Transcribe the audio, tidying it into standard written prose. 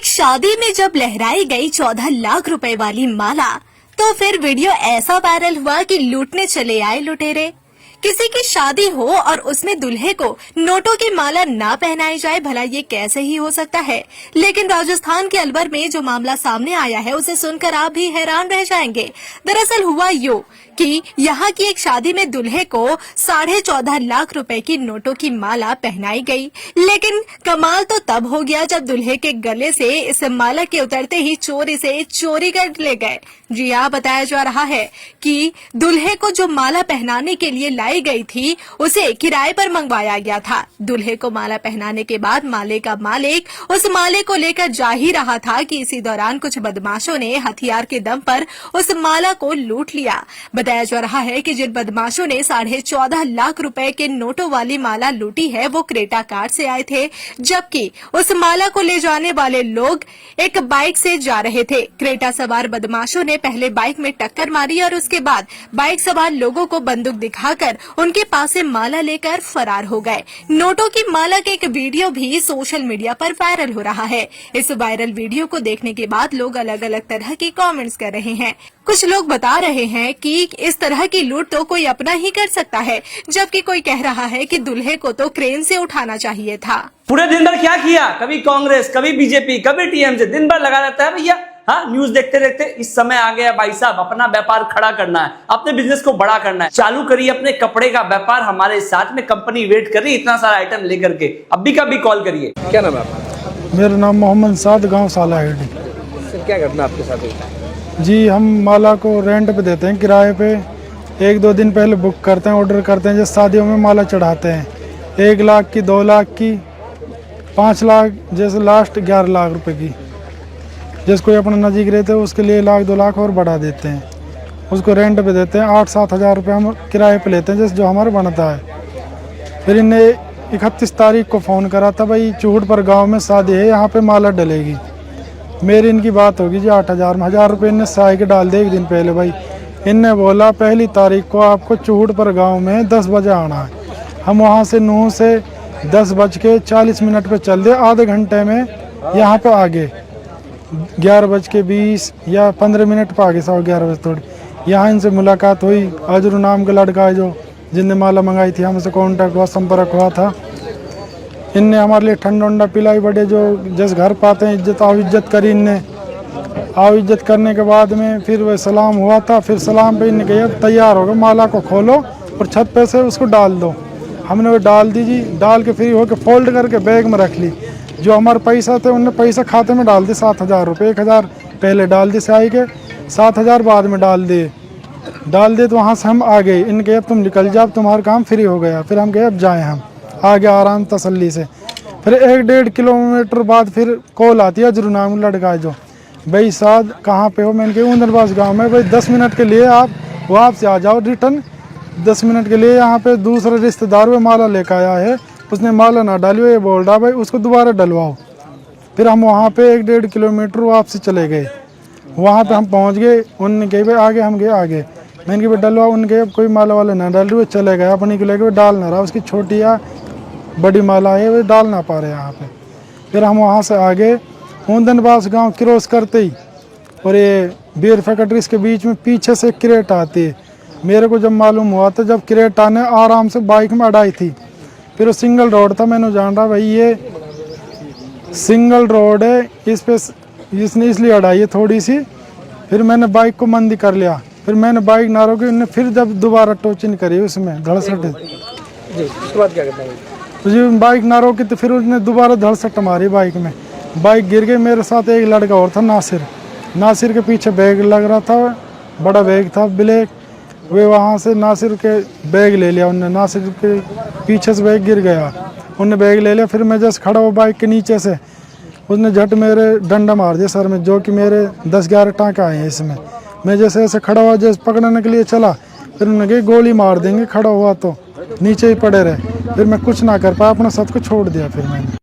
एक शादी में जब लहराई गई 14 लाख रुपए वाली माला, तो फिर वीडियो ऐसा वायरल हुआ कि लूटने चले आए लुटेरे। किसी की शादी हो और उसमें दूल्हे को नोटों की माला ना पहनाई जाए, भला ये कैसे ही हो सकता है। लेकिन राजस्थान के अलवर में जो मामला सामने आया है उसे सुनकर आप भी हैरान रह जाएंगे। दरअसल हुआ यूं कि यहाँ की एक शादी में दूल्हे को 14.5 लाख रुपए की नोटों की माला पहनाई गई। लेकिन कमाल तो तब हो गया जब दूल्हे के गले से इस माला के उतरते ही चोरी से चोरी कर ले गए। जी हाँ, बताया जा रहा है कि दूल्हे को जो माला पहनाने के लिए लाई गई थी उसे किराए पर मंगवाया गया था। दूल्हे को माला पहनाने के बाद माले का मालिक उस माले को लेकर जा ही रहा था कि इसी दौरान कुछ बदमाशों ने हथियार के दम पर उस माला को लूट लिया। बताया जा रहा है कि जिन बदमाशों ने 14.5 लाख रुपए के नोटों वाली माला लूटी है वो क्रेटा कार से आए थे, जबकि उस माला को ले जाने वाले लोग एक बाइक से जा रहे थे। क्रेटा सवार बदमाशों ने पहले बाइक में टक्कर मारी और उसके बाद बाइक सवार लोगों को बंदूक दिखाकर उनके पास से माला लेकर फरार हो गए। नोटों की माला का एक वीडियो भी सोशल मीडिया पर वायरल हो रहा है। इस वायरल वीडियो को देखने के बाद लोग अलग अलग तरह के कमेंट्स कर रहे हैं। कुछ लोग बता रहे हैं कि इस तरह की लूट तो कोई अपना ही कर सकता है, जबकि कोई कह रहा है कि दूल्हे को तो क्रेन से उठाना चाहिए था। पूरे दिन भर क्या किया, कभी कांग्रेस, कभी बीजेपी, कभी टीएमसी, दिन भर लगा रहता है भैया। हाँ, न्यूज देखते देखते इस समय आ गया भाई साहब, अपना व्यापार खड़ा करना है, अपने बिजनेस को बड़ा करना है। चालू करिए अपने कपड़े का व्यापार, हमारे साथ में कंपनी वेट कर रही है इतना सारा आइटम लेकर के। अभी का भी कॉल करिए। क्या नाम है आपका? मेरा नाम मोहम्मद साद, गांव साला हेडी। सर, क्या घटना आपके साथ हुई? जी, हम माला को रेंट पे देते हैं, किराए पे। 1-2 दिन पहले बुक करते हैं, ऑर्डर करते हैं। जैसे शादियों में माला चढ़ाते हैं 1 लाख की, 2 लाख की, 5 लाख, जैसे लास्ट 11 लाख रुपए की। जैसे कोई अपना नज़दीक रहते हैं उसके लिए 1 लाख 2 लाख और बढ़ा देते हैं, उसको रेंट पे देते हैं। 8-7 हज़ार रुपये हम किराए पे लेते हैं, जैसे जो हमारा बनता है। फिर इन्हें 31 तारीख को फ़ोन करा था, भाई चूहट पर गाँव में शादी है, यहाँ पर माला डलेगी। मेरी इनकी बात होगी जी 8,000 में, 1,000 रुपये इनने साई के डाल दिए एक दिन पहले। भाई इनने बोला 1 तारीख को आपको चूहट पर गांव में 10 बजे आना है। हम वहां से 9 से 10:40 पे चल दिए, आधे घंटे में यहाँ पे आगे 11:20 या 15 मिनट पे आगे, 11:15 बजे थोड़ी। यहाँ इनसे मुलाकात हुई। अजरू नाम का लड़का है जो जिनने माला मंगाई थी, हमसे कॉन्टैक्ट हुआ, संपर्क हुआ था। इनने हमारे लिए ठंडा उंडा पिलाई, बड़े जो जिस घर पाते हैं इज्जत आओ इज्जत करी। इनने आओ इज्जत करने के बाद में फिर वह सलाम हुआ था। फिर सलाम पे इनने कहा तैयार हो गए, माला को खोलो और छत पे से उसको डाल दो। हमने वो डाल दी जी, डाल के फ्री होकर फोल्ड करके बैग में रख ली। जो हमारे पैसा थे उनने पैसा खाते में डाल दिए, 7,000 रुपये। 1,000 पहले डाल दिए साई के, 7,000 बाद में डाल दिए। तो वहाँ से हम आ गए। इनके अब तुम निकल जाओ, तुम्हारा काम फ्री हो गया। फिर हम गए अब जाएँ, हम आ गया आराम तसल्ली से। फिर 1-1.5 किलोमीटर बाद फिर कॉल आती है, अजरू नाम लड़का है जो, भाई साहब कहाँ पे हो? मैंने कहा ऊंदरबास गांव में। भाई 10 मिनट के लिए आप वापस आ जाओ, रिटर्न 10 मिनट के लिए। यहाँ पे दूसरा रिश्तेदार वो माला लेकर आया है, उसने माला ना डाली, ये बोल रहा भाई उसको दोबारा डलवाओ। फिर हम वहाँ पे 1-1.5 किलोमीटर वापसी चले गए। वहाँ पे हम पहुँच गए। उनने कही भाई आगे, हम गए आगे। मैंने कहा भाई डलवाओ। उनके अब कोई माला वाला ना डाल रही, चले गए अपनी को लेकर, डाल ना रहा। उसकी छोटी या बड़ी माला है, वो डाल ना पा रहे यहाँ पे। फिर हम वहाँ से आगे ऊंदनबास गांव क्रॉस करते ही, और ये बीयर फैक्ट्रीज के बीच में पीछे से क्रेट आती है। मेरे को जब मालूम हुआ था, जब क्रेट आने आराम से बाइक में अड़ाई थी। फिर वो सिंगल रोड था, मैंने जान रहा भाई ये सिंगल रोड है, इस पे इसने इसलिए अड़ाई है थोड़ी सी। फिर मैंने बाइक को मंदी कर लिया। फिर मैंने बाइक ना रोकी, उन्होंने फिर जब दोबारा टोचिंग करी उसमें धड़सट। उसके बाद क्या करना है? तो जी बाइक ना रोकी तो फिर उसने दोबारा धड़सट मारी बाइक में। बाइक गिर गई। मेरे साथ एक लड़का और था, नासिर के पीछे बैग लग रहा था, बड़ा बैग था ब्लैक। वे वहाँ से नासिर के बैग ले लिया उनने, नासिर के पीछे से बैग गिर गया, उनने बैग ले लिया। फिर मैं जैसे खड़ा हुआ बाइक के नीचे से, उसने झट मेरे डंडा मार दिया सर में, जो कि मेरे 10-11 टाँके आए हैं इसमें। मैं जैसे ऐसे खड़ा हुआ, जैसे पकड़ने के लिए चला, फिर उन्होंने कहा गोली मार देंगे, खड़ा हुआ तो नीचे ही पड़े रहे। फिर मैं कुछ ना कर पाया, अपना सब को छोड़ दिया फिर मैंने।